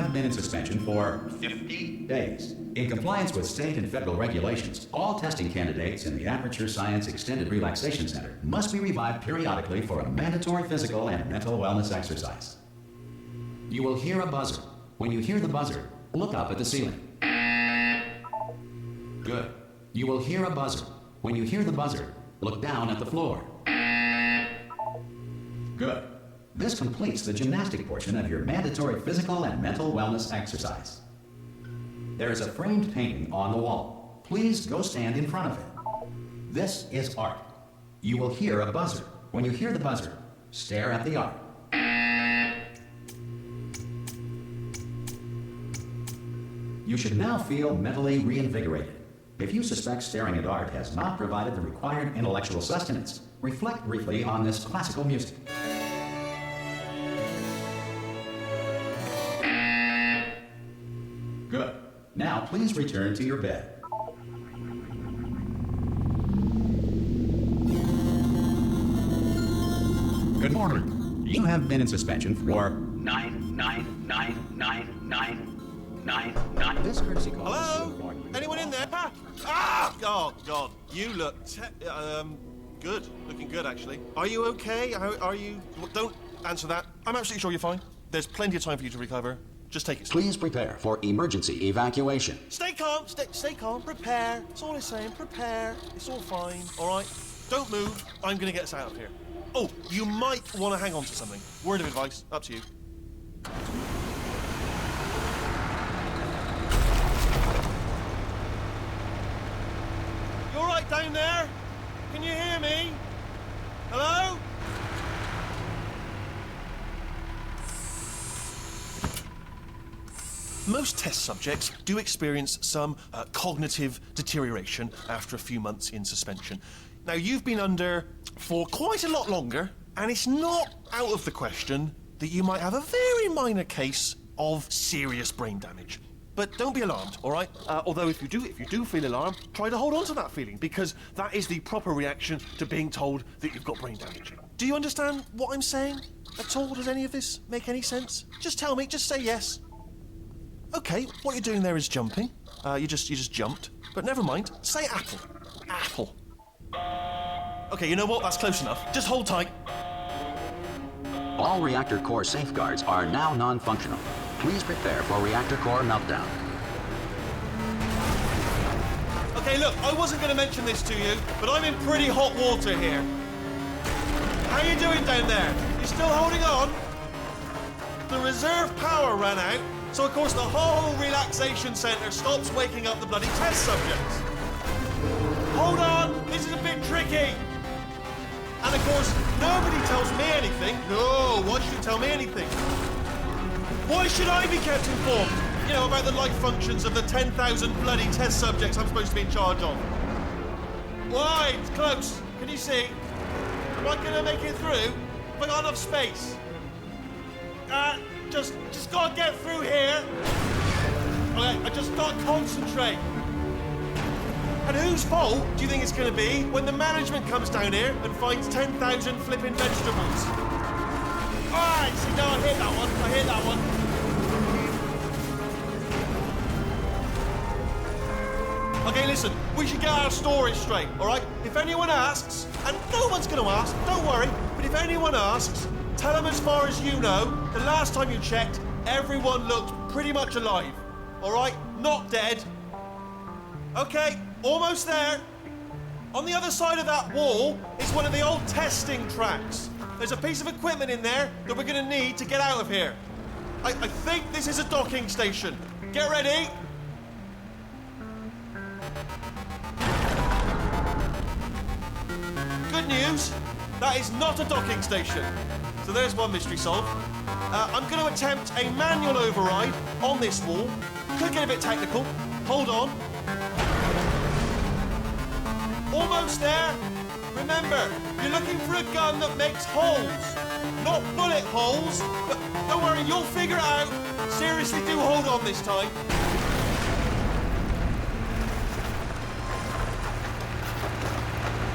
have been in suspension for 50 days. In compliance with state and federal regulations, all testing candidates in the Aperture Science Extended Relaxation Center must be revived periodically for a mandatory physical and mental wellness exercise. You will hear a buzzer. When you hear the buzzer, look up at the ceiling. Good. You will hear a buzzer. When you hear the buzzer, look down at the floor. Good. This completes the gymnastic portion of your mandatory physical and mental wellness exercise. There is a framed painting on the wall. Please go stand in front of it. This is art. You will hear a buzzer. When you hear the buzzer, stare at the art. You should now feel mentally reinvigorated. If you suspect staring at art has not provided the required intellectual sustenance, reflect briefly on this classical music. Good. Now please return to your bed. Good morning. You have been in suspension for 9999999. This courtesy call. Hello? Anyone in there? Ah! Oh, God. You look good. Looking good, actually. Are you okay? Are you... Don't answer that. I'm absolutely sure you're fine. There's plenty of time for you to recover. Just take it slow. Please prepare for emergency evacuation. Stay calm. Stay calm. Prepare. That's all I'm saying. Prepare. It's all fine. All right? Don't move. I'm going to get us out of here. Oh, you might want to hang on to something. Word of advice. Up to you. You all right down there? Can you hear me? Hello? Most test subjects do experience some cognitive deterioration after a few months in suspension. Now, you've been under for quite a lot longer, and it's not out of the question that you might have a very minor case of serious brain damage. But don't be alarmed, all right? Although if you do feel alarmed, try to hold on to that feeling, because that is the proper reaction to being told that you've got brain damage. Do you understand what I'm saying at all? Does any of this make any sense? Just tell me, just say yes. Okay, what you're doing there is jumping. You just jumped. But never mind. Say apple. Apple. Okay, you know what? That's close enough. Just hold tight. All reactor core safeguards are now non-functional. Please prepare for reactor core meltdown. Okay, look, I wasn't going to mention this to you, but I'm in pretty hot water here. How you doing down there? You still holding on? The reserve power ran out. So, of course, the whole relaxation centre stops waking up the bloody test subjects. Hold on, this is a bit tricky. And, of course, nobody tells me anything. No, why should you tell me anything? Why should I be kept informed? You know, about the life functions of the 10,000 bloody test subjects I'm supposed to be in charge of. Why? It's close. Can you see? Am I going to make it through? Have I got enough space? Just gotta get through here. Okay, I just gotta concentrate. And whose fault do you think it's gonna be when the management comes down here and finds 10,000 flipping vegetables? Alright, see, no, I hear that one. Okay, listen, we should get our story straight, alright? If anyone asks, and no one's gonna ask, don't worry, but if anyone asks, tell them as far as you know, the last time you checked, everyone looked pretty much alive. All right? Not dead. Okay, almost there. On the other side of that wall is one of the old testing tracks. There's a piece of equipment in there that we're going to need to get out of here. I think this is a docking station. Get ready. Good news, that is not a docking station. So there's one mystery solved. I'm going to attempt a manual override on this wall. Could get a bit technical. Hold on. Almost there. Remember, you're looking for a gun that makes holes. Not bullet holes, but don't worry, you'll figure it out. Seriously, do hold on this time.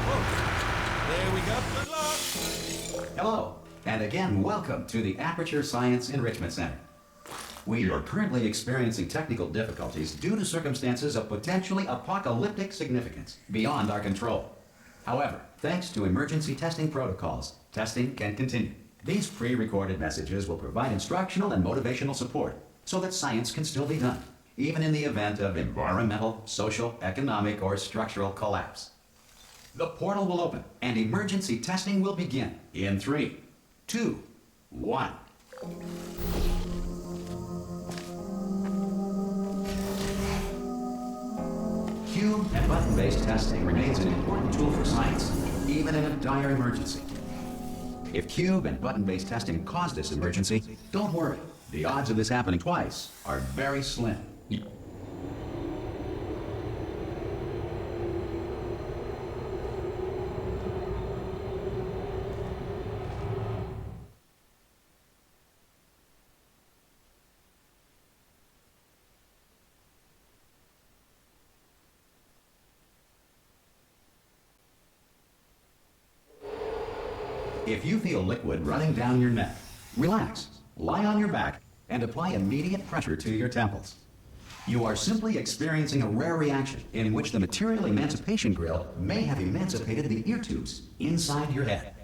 Whoa. There we go. Good luck. Hello, and again, welcome to the Aperture Science Enrichment Center. We are currently experiencing technical difficulties due to circumstances of potentially apocalyptic significance beyond our control. However, thanks to emergency testing protocols, testing can continue. These pre-recorded messages will provide instructional and motivational support so that science can still be done, even in the event of environmental, social, economic, or structural collapse. The portal will open and emergency testing will begin in 3, 2, 1. Cube and button-based testing remains an important tool for science, even in a dire emergency. If cube and button-based testing caused this emergency, don't worry. The odds of this happening twice are very slim. If you feel liquid running down your neck, relax, lie on your back, and apply immediate pressure to your temples. You are simply experiencing a rare reaction in which the material emancipation grill may have emancipated the ear tubes inside your head.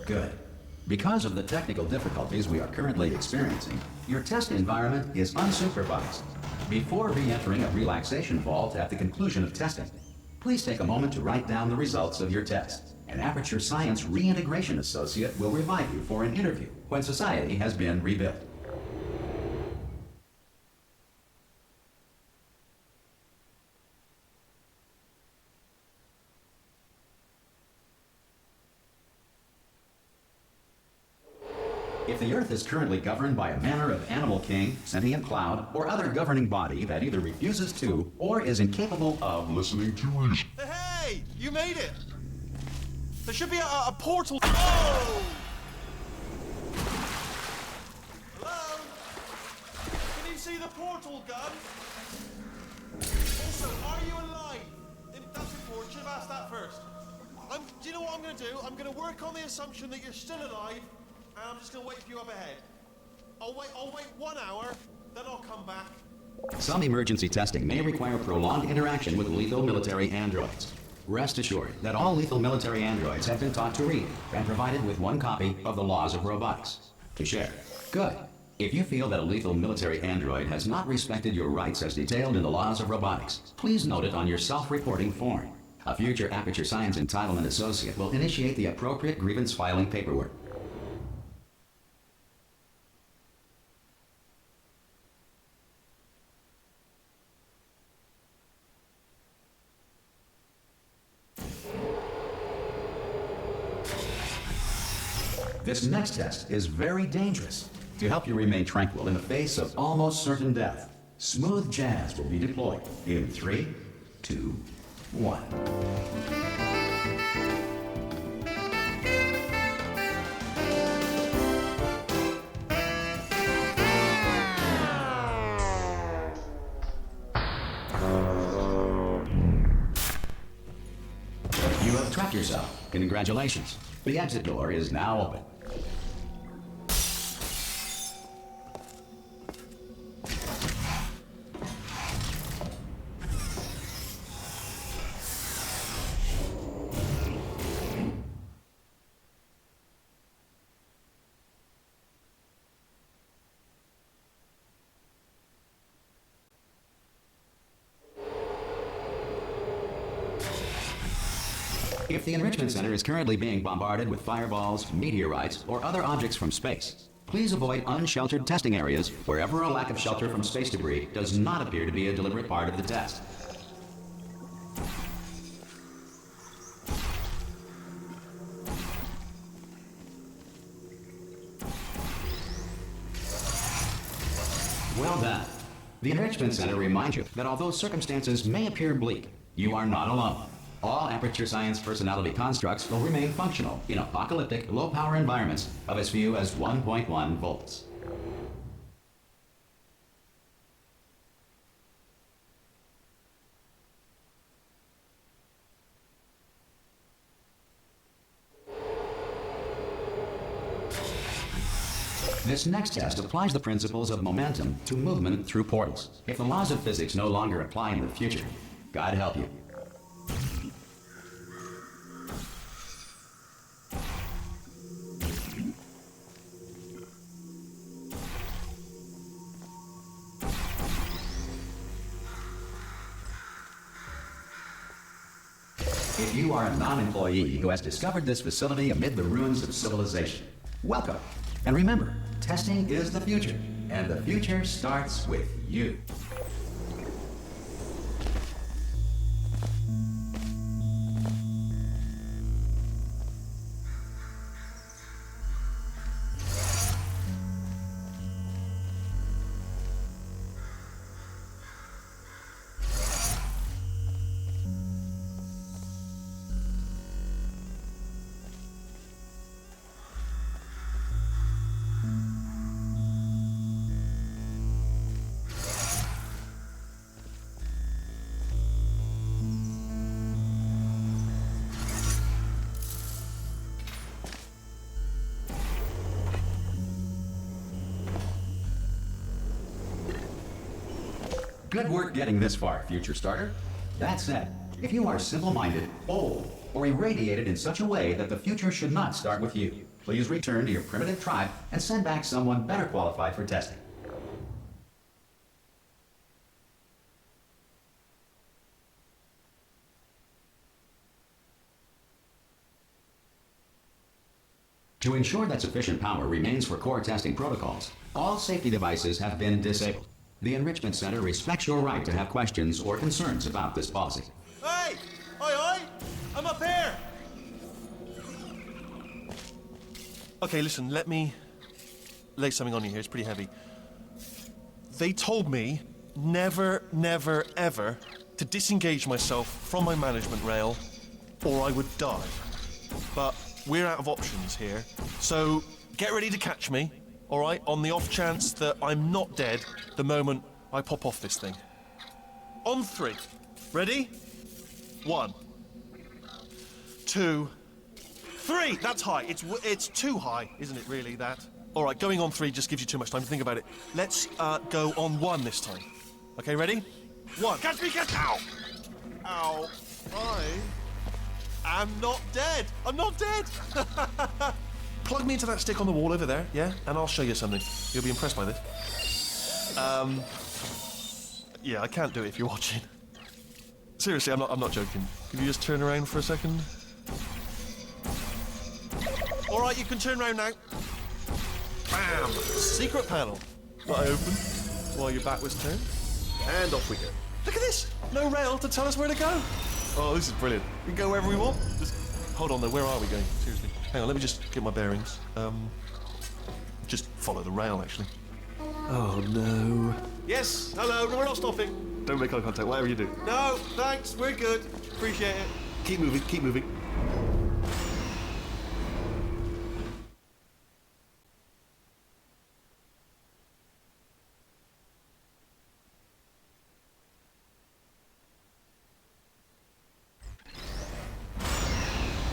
Good. Because of the technical difficulties we are currently experiencing, your test environment is unsupervised. Before re-entering a relaxation vault at the conclusion of testing, please take a moment to write down the results of your test. An Aperture Science Reintegration Associate will revive you for an interview when society has been rebuilt. If the Earth is currently governed by a manner of animal king, sentient cloud, or other governing body that either refuses to or is incapable of listening to reason. Hey! You made it! There should be a portal. Oh! Hello? Can you see the portal gun? Also, are you alive? That's important. Should have asked that first. Do you know what I'm going to do? I'm going to work on the assumption that you're still alive. And I'm just going to wait for you up ahead. I'll wait 1 hour, then I'll come back. Some emergency testing may require prolonged interaction with lethal military androids. Rest assured that all lethal military androids have been taught to read and provided with 1 copy of the Laws of Robotics to share. Good. If you feel that a lethal military android has not respected your rights as detailed in the Laws of Robotics, please note it on your self-reporting form. A future Aperture Science Entitlement Associate will initiate the appropriate grievance filing paperwork. This next test is very dangerous. To help you remain tranquil in the face of almost certain death, smooth jazz will be deployed in 3, 2, 1. You have trapped yourself. Congratulations. The exit door is now open. If the Enrichment Center is currently being bombarded with fireballs, meteorites, or other objects from space, please avoid unsheltered testing areas wherever a lack of shelter from space debris does not appear to be a deliberate part of the test. Well done. The Enrichment Center reminds you that although circumstances may appear bleak, you are not alone. All Aperture Science personality constructs will remain functional in apocalyptic, low-power environments of as few as 1.1 volts. This next test applies the principles of momentum to movement through portals. If the laws of physics no longer apply in the future, God help you. If you are a non-employee who has discovered this facility amid the ruins of civilization, welcome. And remember, testing is the future, and the future starts with you. Good work getting this far, future starter. That said, if you are simple-minded, old, or irradiated in such a way that the future should not start with you, please return to your primitive tribe and send back someone better qualified for testing. To ensure that sufficient power remains for core testing protocols, all safety devices have been disabled. The Enrichment Center respects your right to have questions or concerns about this policy. Hey! Oi, oi! I'm up here! Okay, listen, let me lay something on you here. It's pretty heavy. They told me never, never, ever to disengage myself from my management rail or I would die. But we're out of options here, so get ready to catch me. All right, on the off chance that I'm not dead the moment I pop off this thing. On 3. Ready? 1, 2, 3. That's high. It's too high, isn't it, really, that? All right, going on 3 just gives you too much time to think about it. Let's go on 1 this time. Okay, ready? 1. Catch me, catch me! Ow! Ow. I am not dead. I'm not dead. Plug me into that stick on the wall over there, yeah? And I'll show you something. You'll be impressed by this. Yeah, I can't do it if you're watching. Seriously, I'm not joking. Can you just turn around for a second? All right, you can turn around now. Bam! Secret panel. That I opened while your back was turned. And off we go. Look at this! No rail to tell us where to go. Oh, this is brilliant. We can go wherever we want. Just hold on though, where are we going? Seriously. Hang on, let me just get my bearings. Just follow the rail, actually. Oh, no. Yes, hello, no, we're not stopping. Don't make eye contact, whatever you do. No, thanks, we're good. Appreciate it. Keep moving, keep moving.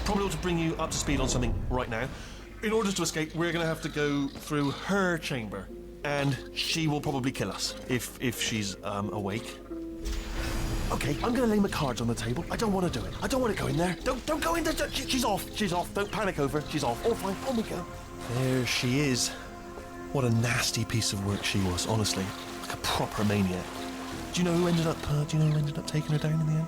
Probably ought to bring you up to speed on something right now. In order to escape, we're going to have to go through her chamber, and she will probably kill us if she's awake. Okay, I'm going to lay my cards on the table. I don't want to do it. I don't want to go in there. Don't go in there. She's off. She's off. Don't panic over. She's off. All fine. On we go. There she is. What a nasty piece of work she was. Honestly, like a proper maniac. Do you know who ended up? Taking her down in the end?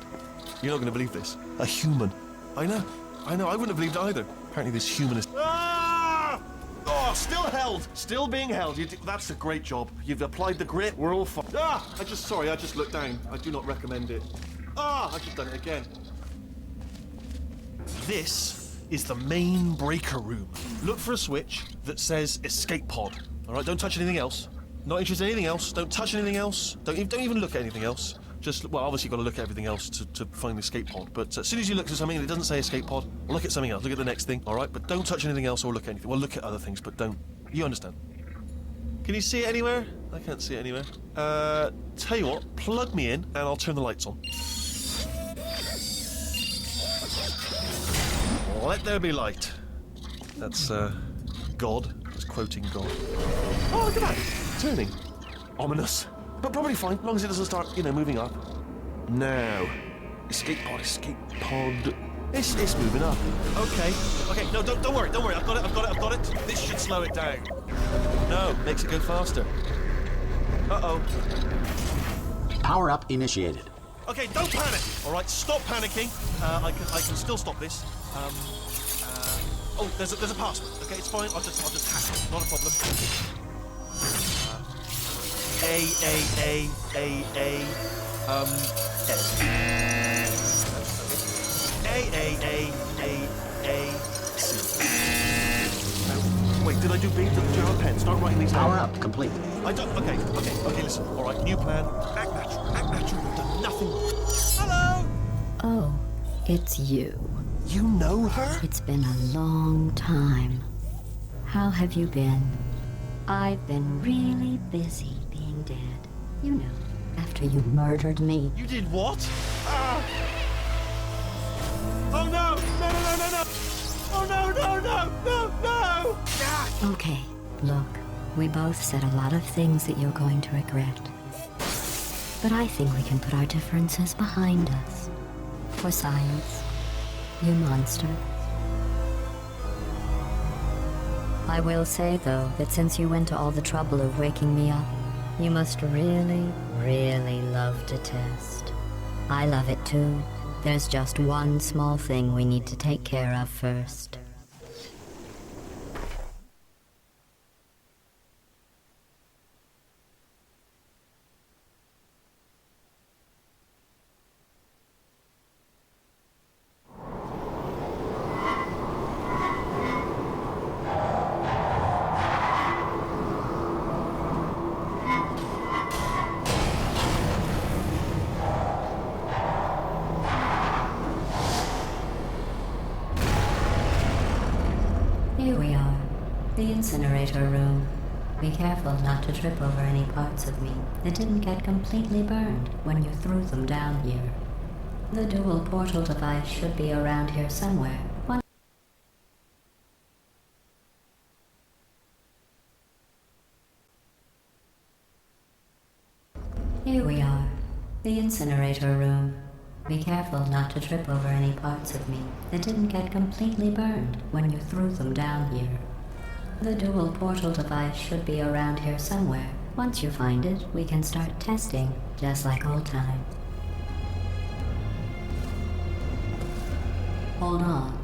You're not going to believe this. A human. I know. I wouldn't have believed it either. Apparently this humanist... Ah! Oh, still held. Still being held. That's a great job. You've applied the grit. We're all fine. Ah! I just looked down. I do not recommend it. Ah! I've just done it again. This is the main breaker room. Look for a switch that says escape pod. All right, don't touch anything else. Not interested in anything else. Don't touch anything else. Don't even look at anything else. Just, well, obviously you've got to look at everything else to find the escape pod. But as soon as you look at something and it doesn't say escape pod, look at something else. Look at the next thing, all right? But don't touch anything else or look at anything. Well, look at other things, but don't. You understand? Can you see it anywhere? I can't see it anywhere. Tell you what, plug me in and I'll turn the lights on. Let there be light. That's good God. I was quoting God. Oh, look at that. Turning. Ominous. But probably fine, as long as it doesn't start, moving up. Now. Escape pod, escape pod. It's moving up. Okay. Okay, no, don't worry. I've got it. This should slow it down. No, makes it go faster. Uh-oh. Power up initiated. Okay, don't panic. All right, stop panicking. I can still stop this. Oh, there's a password. Okay, it's fine. I'll just hack it. Not a problem. C. Wait, did I do B? Do you have a pen? Start writing these down. Power up complete. I don't. Okay. Listen. All right, new plan. Act natural. You've done nothing. Hello. Oh, it's you. You know her? It's been a long time. How have you been? I've been really busy being dead. You know, after you murdered me. You did what? Oh no! No! Oh no! Ah! Okay, look, we both said a lot of things that you're going to regret. But I think we can put our differences behind us. For science, you monster. I will say, though, that since you went to all the trouble of waking me up, you must really, really love to test. I love it too. There's just one small thing we need to take care of first. Here we are, the incinerator room. Be careful not to trip over any parts of me that didn't get completely burned when you threw them down here. The dual portal device should be around here somewhere. Here we are, the incinerator room. Be careful not to trip over any parts of me that didn't get completely burned when you threw them down here. The dual portal device should be around here somewhere. Once you find it, we can start testing, just like old times. Hold on.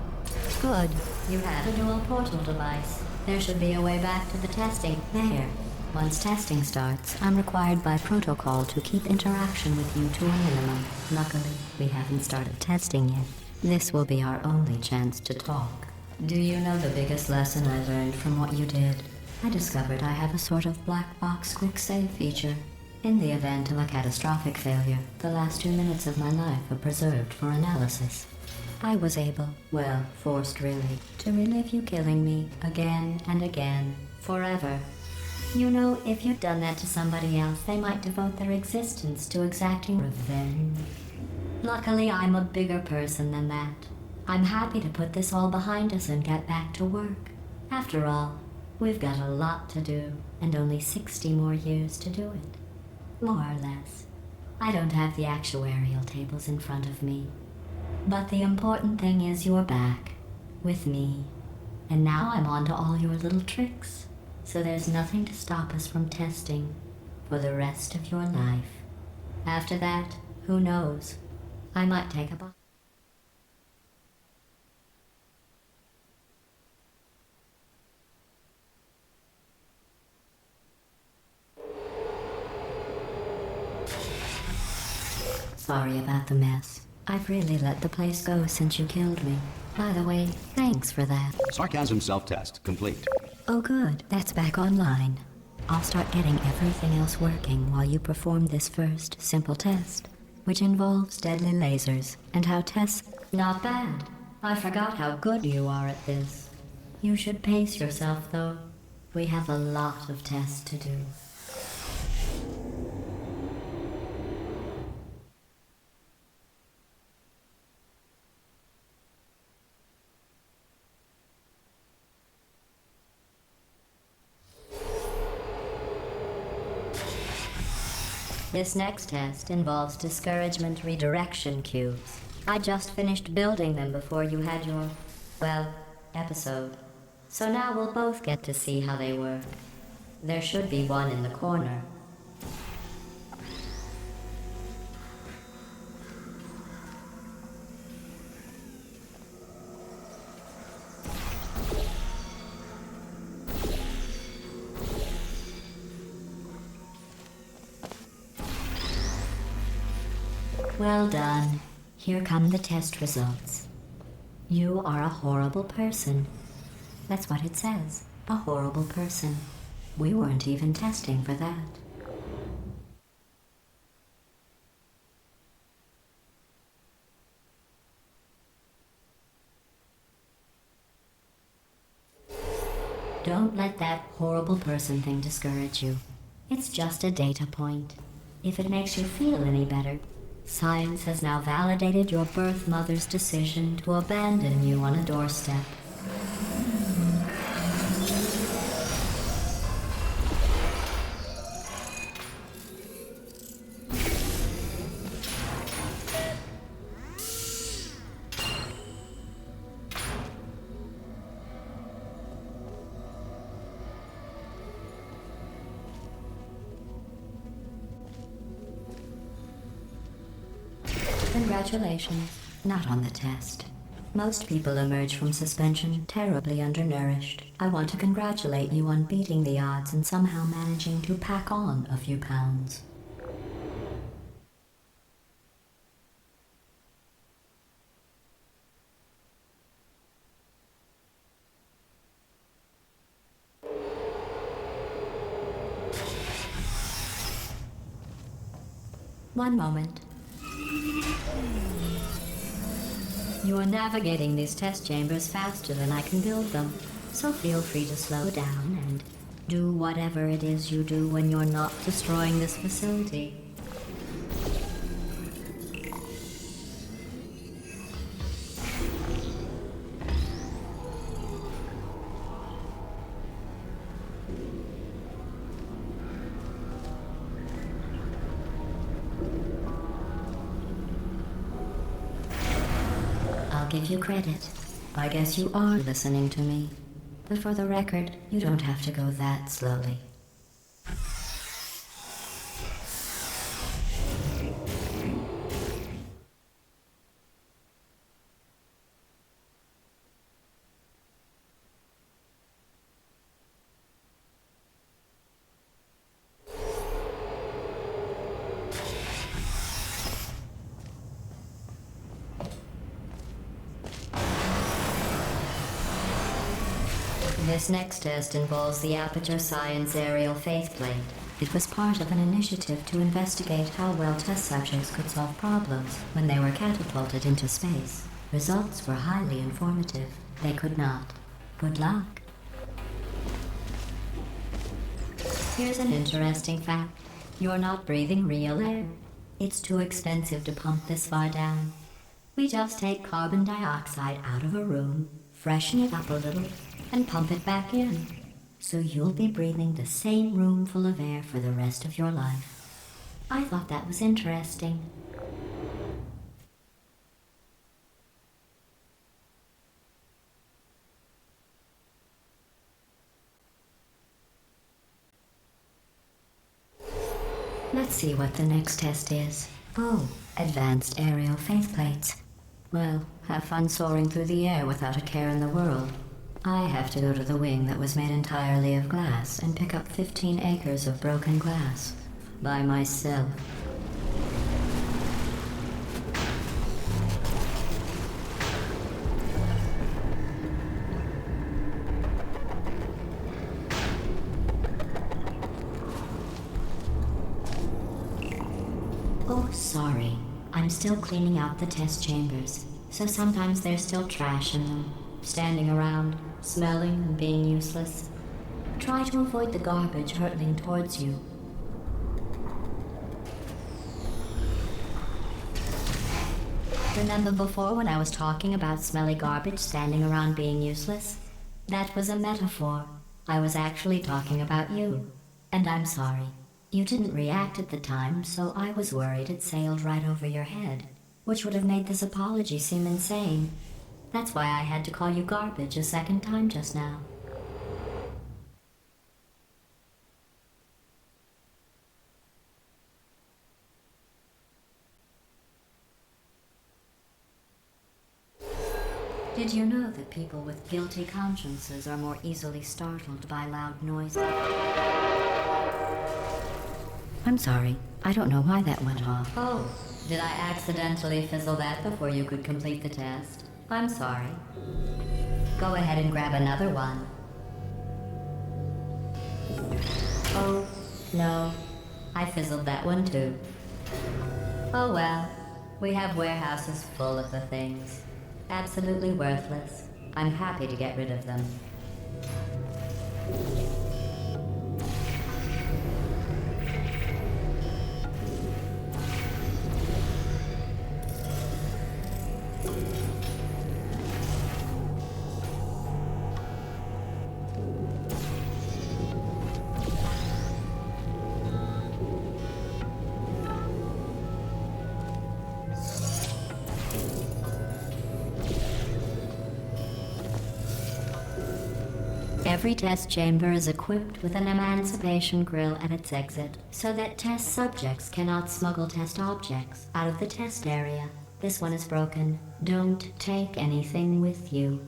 Good. You have a dual portal device. There should be a way back to the testing. There. Once testing starts, I'm required by protocol to keep interaction with you to a minimum. Luckily, we haven't started testing yet. This will be our only chance to talk. Do you know the biggest lesson I learned from what you did? I discovered I have a sort of black box quick save feature. In the event of a catastrophic failure, the last 2 minutes of my life are preserved for analysis. I was able, well, forced really, to relive you killing me again and again, forever. You know, if you'd done that to somebody else, they might devote their existence to exacting revenge. Luckily, I'm a bigger person than that. I'm happy to put this all behind us and get back to work. After all, we've got a lot to do, and only 60 more years to do it. More or less. I don't have the actuarial tables in front of me. But the important thing is you're back, with me. And now I'm on to all your little tricks. So there's nothing to stop us from testing for the rest of your life. After that, who knows? I might take a bite. Sorry about the mess. I've really let the place go since you killed me. By the way, thanks for that. Sarcasm self-test complete. Oh good, that's back online. I'll start getting everything else working while you perform this first simple test, which involves deadly lasers and how tests... Not bad. I forgot how good you are at this. You should pace yourself, though. We have a lot of tests to do. This next test involves discouragement redirection cubes. I just finished building them before you had your, well, episode. So now we'll both get to see how they work. There should be one in the corner. Well done. Here come the test results. You are a horrible person. That's what it says. A horrible person. We weren't even testing for that. Don't let that horrible person thing discourage you. It's just a data point. If it makes you feel any better, science has now validated your birth mother's decision to abandon you on a doorstep. Congratulations. Not on the test. Most people emerge from suspension terribly undernourished. I want to congratulate you on beating the odds and somehow managing to pack on a few pounds. One moment. You are navigating these test chambers faster than I can build them, so feel free to slow down and do whatever it is you do when you're not destroying this facility. Give you credit. I guess you are listening to me. But for the record, you don't have to go that slowly. This next test involves the Aperture Science Aerial Faceplate. It was part of an initiative to investigate how well test subjects could solve problems when they were catapulted into space. Results were highly informative. They could not. Good luck. Here's an interesting fact. You're not breathing real air. It's too expensive to pump this far down. We just take carbon dioxide out of a room, freshen it up a little, and pump it back in. So you'll be breathing the same room full of air for the rest of your life. I thought that was interesting. Let's see what the next test is. Oh, advanced aerial faceplates. Well, have fun soaring through the air without a care in the world. I have to go to the wing that was made entirely of glass and pick up 15 acres of broken glass. By myself. Oh, sorry. I'm still cleaning out the test chambers, so sometimes there's still trash in them, standing around, smelling and being useless. Try to avoid the garbage hurtling towards you. Remember before when I was talking about smelly garbage standing around being useless? That was a metaphor. I was actually talking about you. And I'm sorry. You didn't react at the time, so I was worried it sailed right over your head, which would have made this apology seem insane. That's why I had to call you garbage a second time just now. Did you know that people with guilty consciences are more easily startled by loud noises? I'm sorry. I don't know why that went off. Oh, did I accidentally fizzle that before you could complete the test? I'm sorry. Go ahead and grab another one. Oh, no. I fizzled that one too. Oh well. We have warehouses full of the things. Absolutely worthless. I'm happy to get rid of them. Every test chamber is equipped with an emancipation grill at its exit, so that test subjects cannot smuggle test objects out of the test area. This one is broken. Don't take anything with you.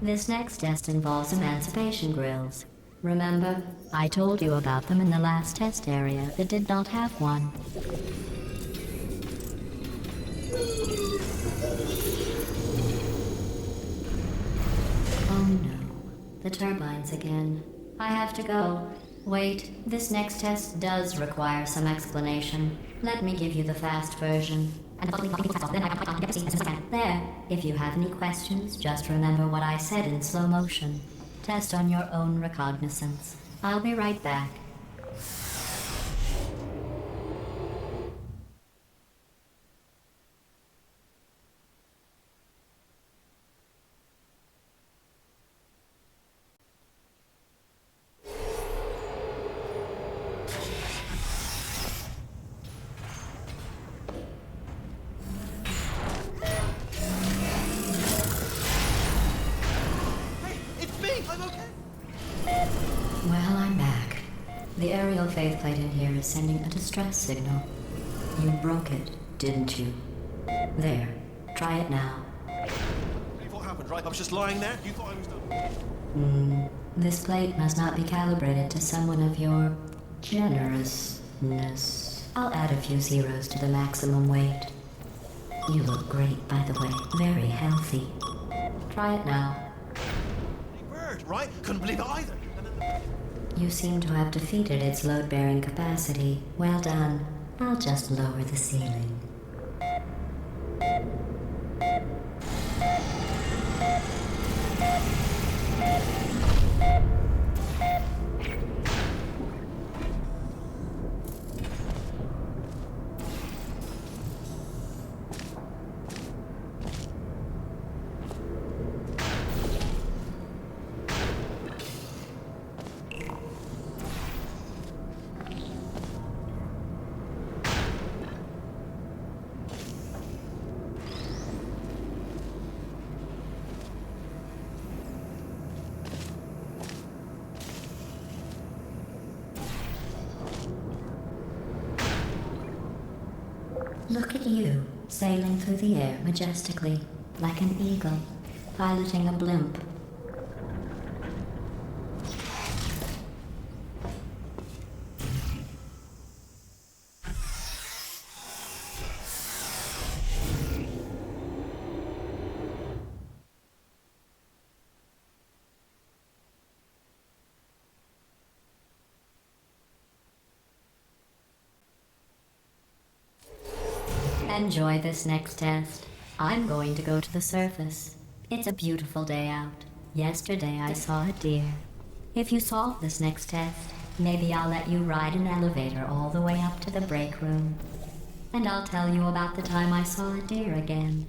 This next test involves emancipation grills. Remember, I told you about them in the last test area that did not have one. Oh no, the turbines again. I have to go. Wait, this next test does require some explanation. Let me give you the fast version. There. If you have any questions, just remember what I said in slow motion. Test on your own recognizance. I'll be right back. Well, I'm back. The aerial faceplate in here is sending a distress signal. You broke it, didn't you? There. Try it now. What happened, right? I was just lying there. You thought I was done. This plate must not be calibrated to someone of your generousness. I'll add a few zeros to the maximum weight. You look great, by the way. Very healthy. Try it now. Bird, right? Couldn't believe it either. You seem to have defeated its load-bearing capacity. Well done. I'll just lower the ceiling. Look at you, sailing through the air majestically, like an eagle, piloting a blimp. Enjoy this next test. I'm going to go to the surface. It's a beautiful day out. Yesterday I saw a deer. If you solve this next test, maybe I'll let you ride an elevator all the way up to the break room. And I'll tell you about the time I saw a deer again.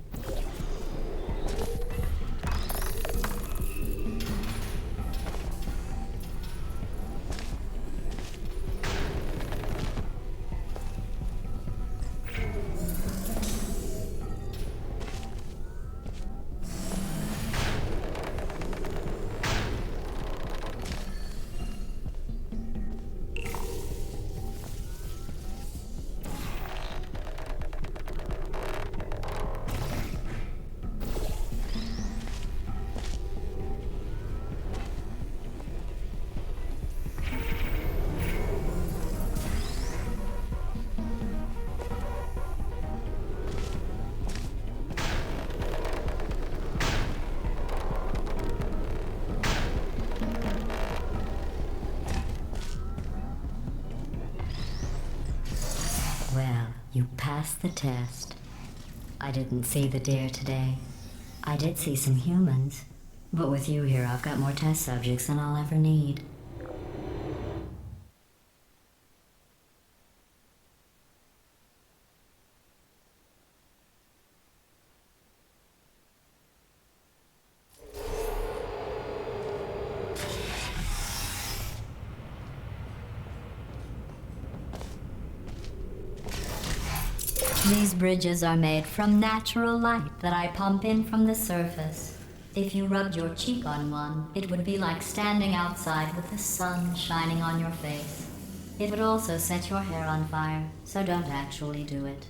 Well, you passed the test. I didn't see the deer today. I did see some humans. But with you here, I've got more test subjects than I'll ever need. These bridges are made from natural light that I pump in from the surface. If you rubbed your cheek on one, it would be like standing outside with the sun shining on your face. It would also set your hair on fire, so don't actually do it.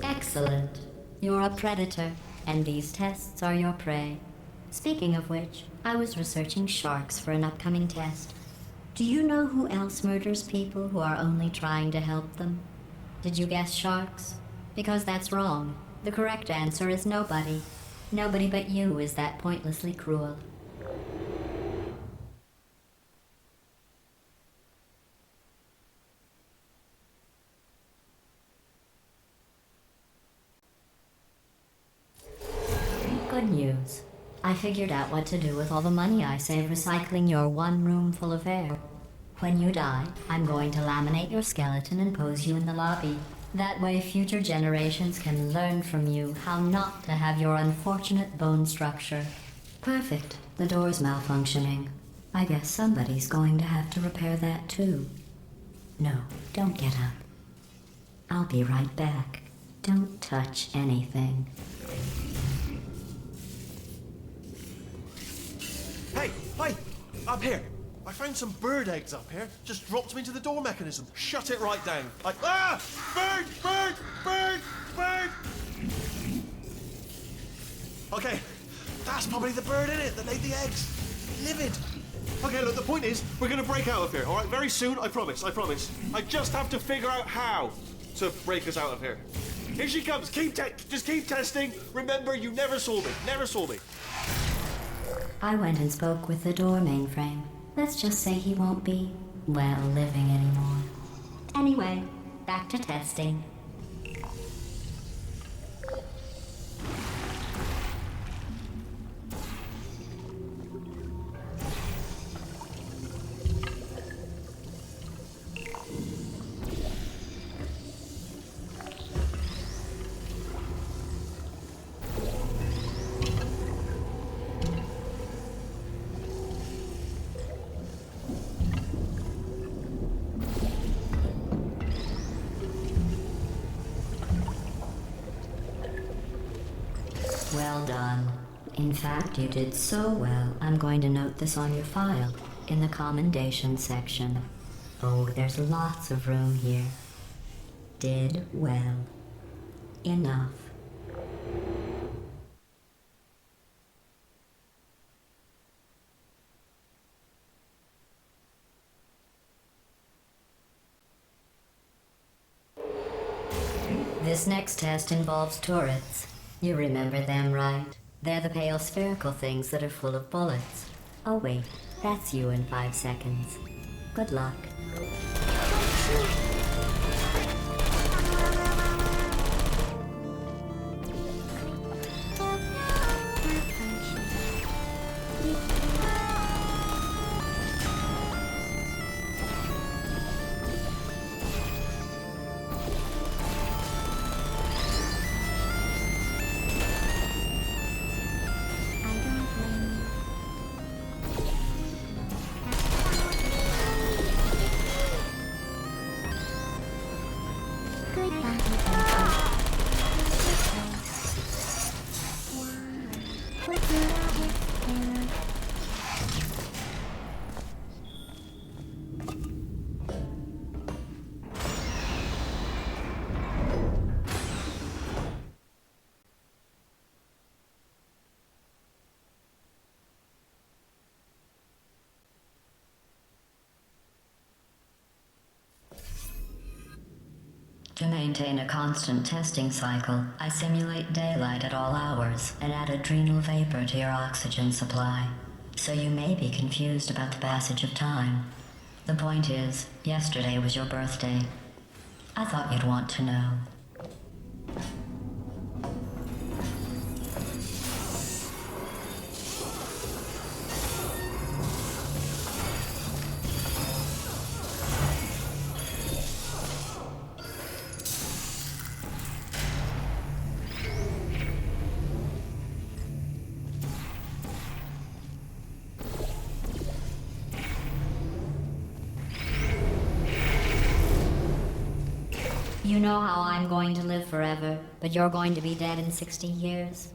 Excellent. You're a predator, and these tests are your prey. Speaking of which, I was researching sharks for an upcoming test. Do you know who else murders people who are only trying to help them? Did you guess sharks? Because that's wrong. The correct answer is nobody. Nobody but you is that pointlessly cruel. Good news. I figured out what to do with all the money I save recycling your one room full of air. When you die, I'm going to laminate your skeleton and pose you in the lobby. That way future generations can learn from you how not to have your unfortunate bone structure. Perfect. The door's malfunctioning. I guess somebody's going to have to repair that too. No, don't get up. I'll be right back. Don't touch anything. Hey, hi! Up here! I found some bird eggs up here. Just dropped them into the door mechanism. Shut it right down. Like, ah! Bird! Bird! Bird! Bird! Okay, that's probably the bird in it that laid the eggs. Livid. Okay, look, the point is, we're gonna break out of here, all right? Very soon, I promise, I promise. I just have to figure out how to break us out of here. Here she comes. Just keep testing. Remember, you never saw me. Never saw me. I went and spoke with the door mainframe. Let's just say he won't be, well, living anymore. Anyway, back to testing. Well done. In fact, you did so well, I'm going to note this on your file, in the commendation section. Oh, there's lots of room here. Did well. Enough. This next test involves turrets. You remember them, right? They're the pale spherical things that are full of bullets. Oh wait, that's you in 5 seconds. Good luck. To maintain a constant testing cycle, I simulate daylight at all hours and add adrenal vapor to your oxygen supply. So you may be confused about the passage of time. The point is, yesterday was your birthday. I thought you'd want to know. You know how I'm going to live forever, but you're going to be dead in 60 years?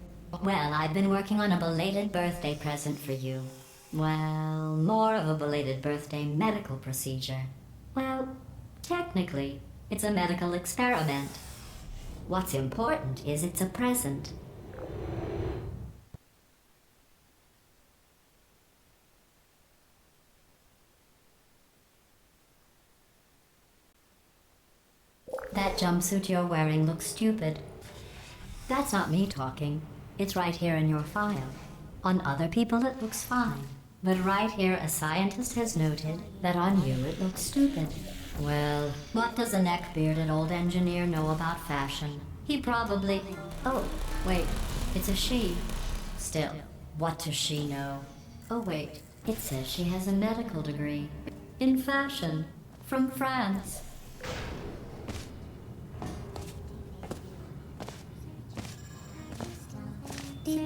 Well, I've been working on a belated birthday present for you. Well, more of a belated birthday medical procedure. Well, technically, it's a medical experiment. What's important is it's a present. That jumpsuit you're wearing looks stupid. That's not me talking. It's right here in your file. On other people it looks fine. But right here a scientist has noted that on you it looks stupid. Well, what does a neck-bearded old engineer know about fashion? He probably... Oh, wait, it's a she. Still, what does she know? Oh wait, it says she has a medical degree. In fashion. From France.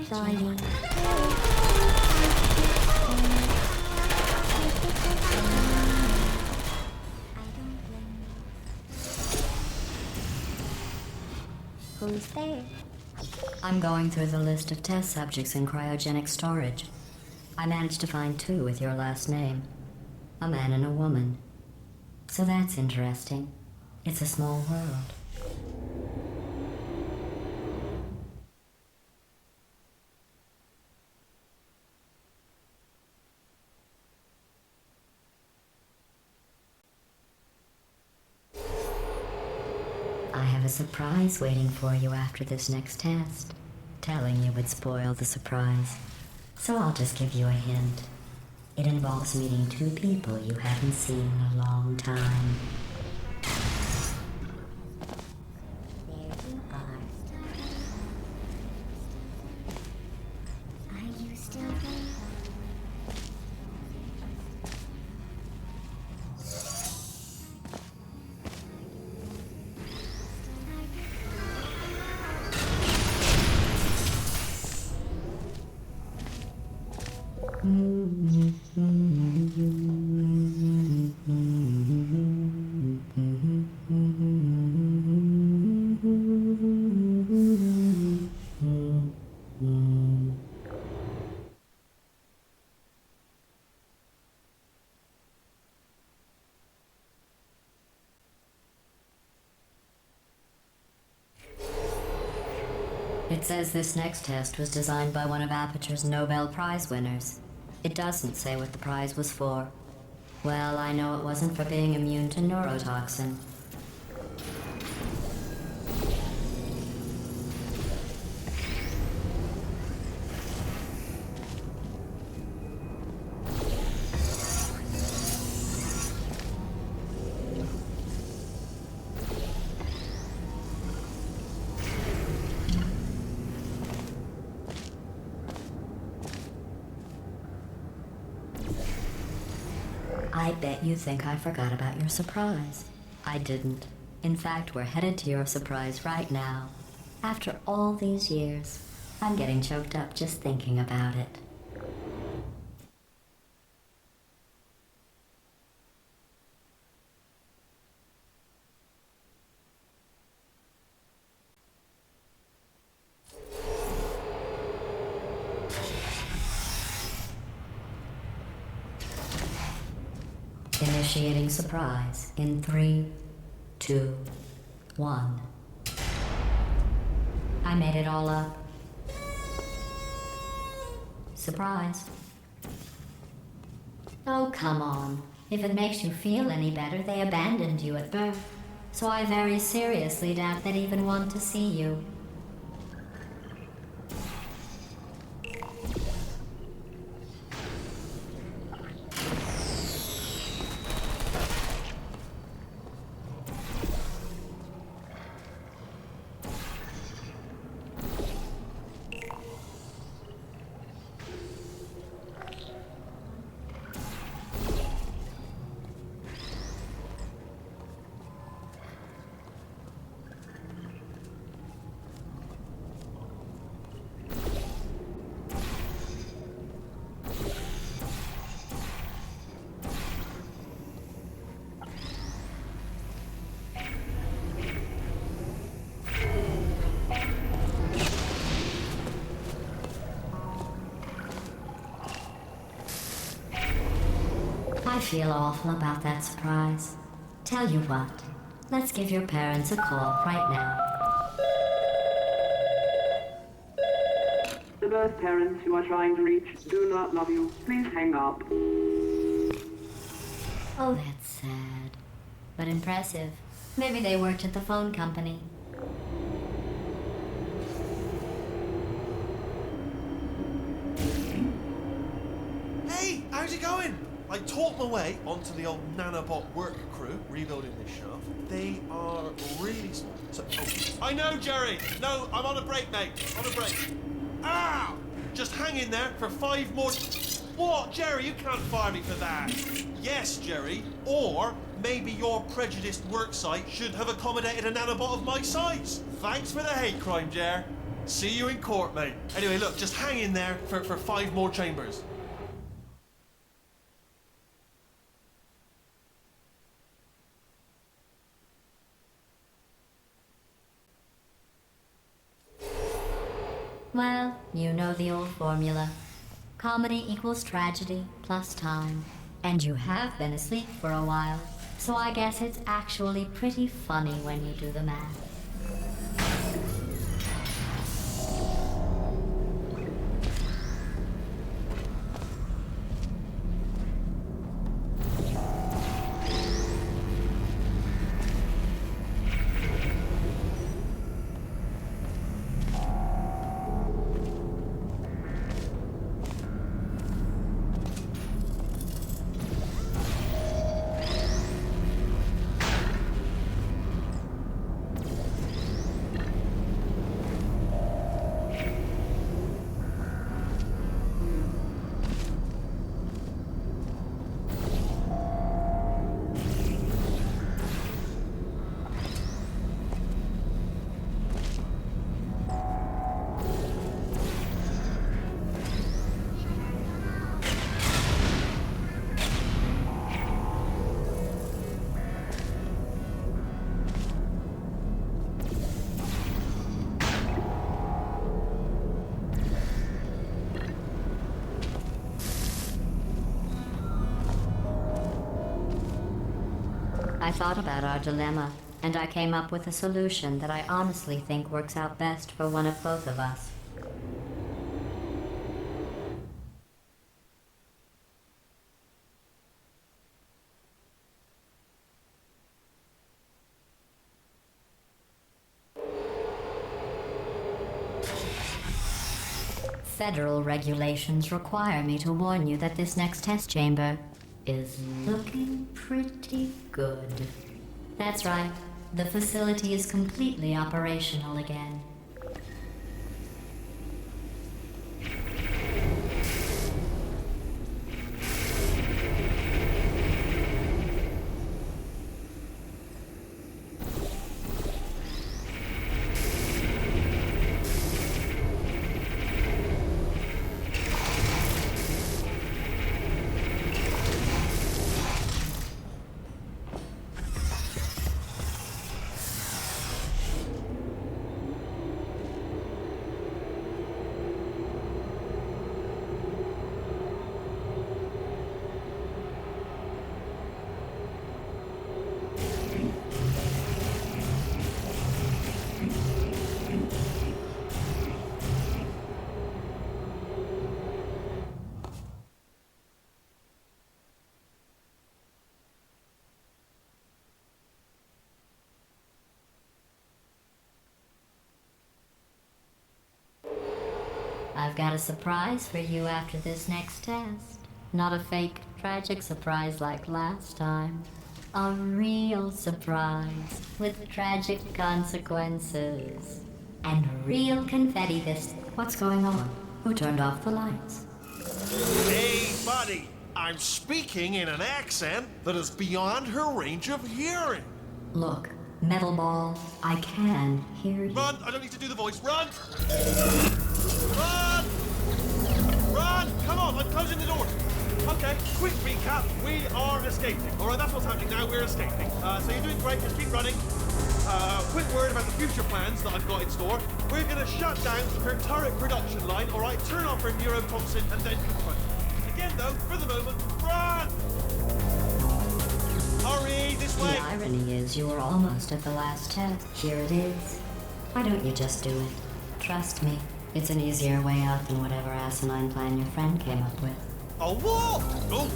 Darling. Who's there? I'm going through the list of test subjects in cryogenic storage. I managed to find 2 with your last name. A man and a woman. So that's interesting. It's a small world. I have a surprise waiting for you after this next test. Telling you would spoil the surprise. So I'll just give you a hint. It involves meeting 2 people you haven't seen in a long time. There you are. Are you still there? It says this next test was designed by one of Aperture's Nobel Prize winners. It doesn't say what the prize was for. Well, I know it wasn't for being immune to neurotoxin. I bet you think I forgot about your surprise. I didn't. In fact, we're headed to your surprise right now. After all these years, I'm getting choked up just thinking about it. Initiating surprise in 3, 2, 1. I made it all up. Surprise. Oh, come on. If it makes you feel any better, they abandoned you at birth. So I very seriously doubt they'd even want to see you. I feel awful about that surprise. Tell you what, let's give your parents a call right now. The birth parents you are trying to reach do not love you. Please hang up. Oh, that's sad. But impressive. Maybe they worked at the phone company. Hey, how's it going? I talked my way onto the old nanobot work crew rebuilding this shaft. They are really small. I know, Jerry! No, I'm on a break, mate. On a break. Ah! Just hang in there for 5 more... What? Jerry, you can't fire me for that. Yes, Jerry. Or maybe your prejudiced work site should have accommodated a nanobot of my size. Thanks for the hate crime, Jer. See you in court, mate. Anyway, look, just hang in there for 5 more chambers. Well, you know the old formula. Comedy equals tragedy plus time. And you have been asleep for a while, so I guess it's actually pretty funny when you do the math. I thought about our dilemma. and I came up with a solution that I honestly think works out best for one of both of us. Federal regulations require me to warn you that this next test chamber is looking pretty good. That's right. The facility is completely operational again. I've got a surprise for you after this next test. Not a fake, tragic surprise like last time. A real surprise with tragic consequences. And real confetti this... What's going on? Who turned off the lights? Hey, buddy! I'm speaking in an accent that is beyond her range of hearing. Look, metal ball, I can hear you. Run! I don't need to do the voice. Run! Run! Run! Come on, I'm closing the door. Okay, quick recap. We are escaping. All right, that's what's happening now. We're escaping. So you're doing great. Just keep running. Quick word about the future plans that I've got in store. We're going to shut down her turret production line, all right? Turn off her neurotoxin and then confront her. Again, though, for the moment, run! Hurry, this way! The irony is you were almost at the last test. Here it is. Why don't you just do it? Trust me, it's an easier way out than whatever asinine plan your friend came up with. Oh, what? Oh!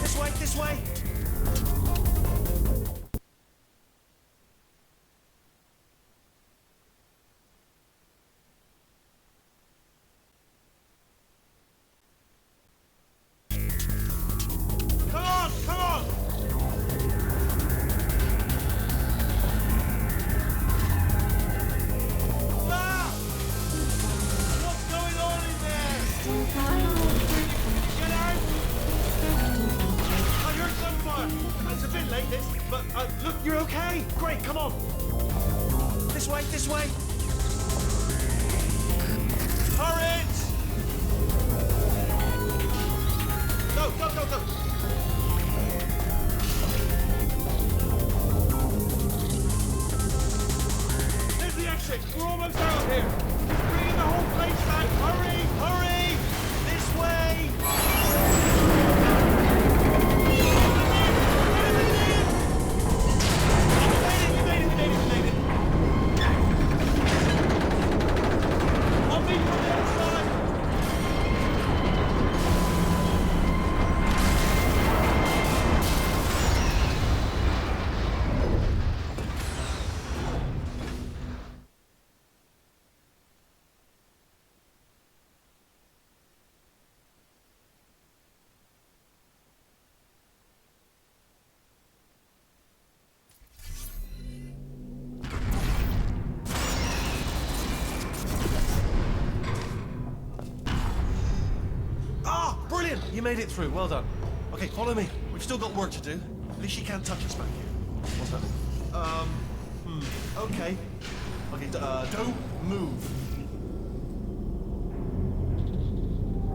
This way, this way! Come on, come on! Ah! What's going on in there? Get out! I heard gunfire. It's a bit late, this, but look, you're okay. Great, come on. This way, this way. Hurry! Go, go, go, go. There's the exit. We're almost out of here. Bringing the whole place back. Hurry, hurry. This way. We made it. I'll meet you on the other side. Brilliant! You made it through. Well done. Okay, follow me. We've still got work to do. At least she can't touch us back here. What's that? Okay. Okay, don't move.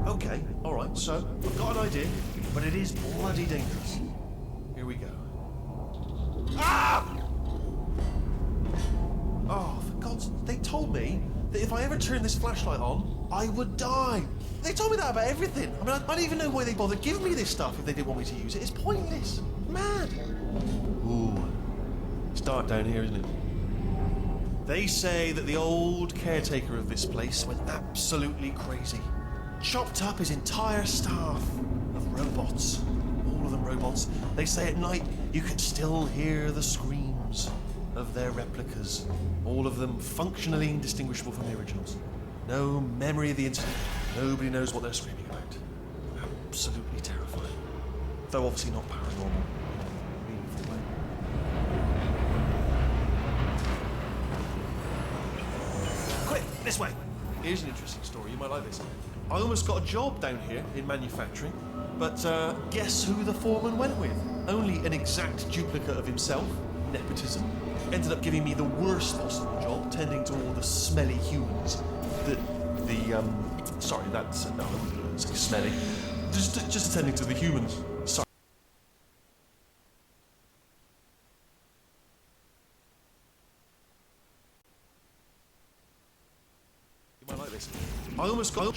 Okay, alright, so I've got an idea, but it is bloody dangerous. Here we go. Ah! Oh, for God's... They told me that if I ever turned this flashlight on, I would die. They told me that about everything. I mean, I don't even know why they bothered giving me this stuff if they didn't want me to use it. It's pointless. Mad. Ooh. It's dark down here, isn't it? They say that the old caretaker of this place went absolutely crazy. Chopped up his entire staff of robots. All of them robots. They say at night you can still hear the screams of their replicas. All of them functionally indistinguishable from the originals. No memory of the incident. Nobody knows what they're screaming about. Absolutely terrifying. Though obviously not paranormal. Meaningful way. Quick, this way. Here's an interesting story. You might like this. I almost got a job down here in manufacturing, but guess who the foreman went with? Only an exact duplicate of himself. Nepotism. Ended up giving me the worst possible job, tending to all the smelly humans. Sorry, that's no, it's smelly. Just attending to the humans. Sorry. You might like this. I almost got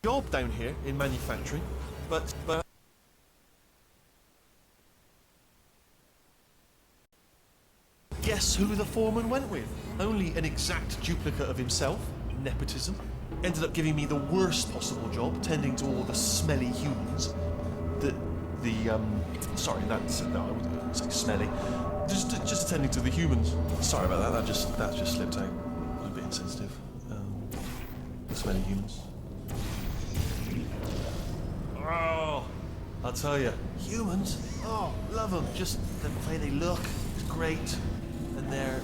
job down here in manufacturing, but guess who the foreman went with? Only an exact duplicate of himself. Nepotism. Ended up giving me the worst possible job, tending to all the smelly humans. Sorry, that's no, it's like smelly. Just attending to the humans. Sorry about that. That just slipped out. A little bit insensitive. Smelly humans. Oh, I'll tell you, humans. Oh, love them. Just the way they look is great, and their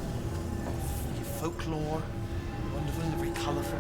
folklore, wonderful and very colourful.